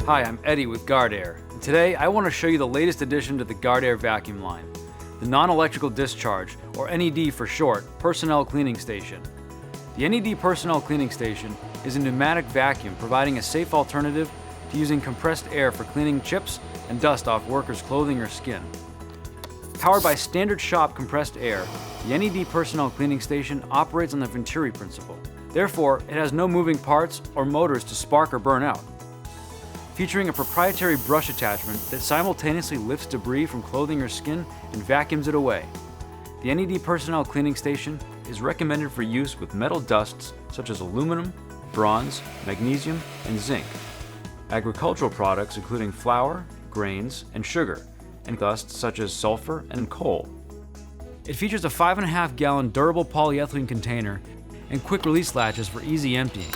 Hi, I'm Eddie with Guardair, and today I want to show you the latest addition to the Guardair vacuum line, the non-electrical discharge, or NED for short, Personnel Cleaning Station. The NED Personnel Cleaning Station is a pneumatic vacuum providing a safe alternative to using compressed air for cleaning chips and dust off workers' clothing or skin. Powered by standard shop compressed air, the NED Personnel Cleaning Station operates on the Venturi principle. Therefore, it has no moving parts or motors to spark or burn out. Featuring a proprietary brush attachment that simultaneously lifts debris from clothing or skin and vacuums it away. The NED Personnel Cleaning Station is recommended for use with metal dusts such as aluminum, bronze, magnesium, and zinc, agricultural products including flour, grains, and sugar, and dusts such as sulfur and coal. It features a 5.5-gallon durable polyethylene container and quick-release latches for easy emptying.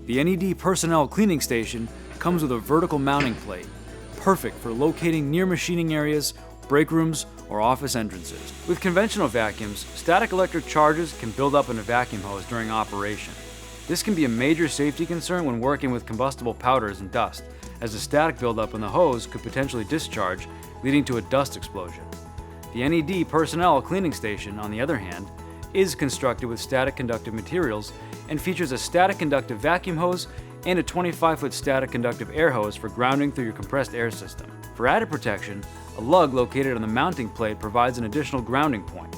The NED Personnel Cleaning Station comes with a vertical mounting plate, perfect for locating near machining areas, break rooms, or office entrances. With conventional vacuums, static electric charges can build up in a vacuum hose during operation. This can be a major safety concern when working with combustible powders and dust, as the static buildup in the hose could potentially discharge, leading to a dust explosion. The NED Personnel Cleaning Station, on the other hand, is constructed with static conductive materials and features a static conductive vacuum hose and a 25-foot static conductive air hose for grounding through your compressed air system. For added protection, a lug located on the mounting plate provides an additional grounding point.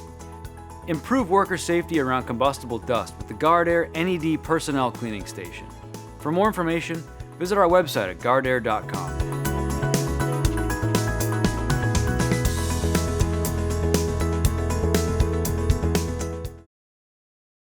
Improve worker safety around combustible dust with the Guardair NED Personnel Cleaning Station. For more information, visit our website at guardair.com.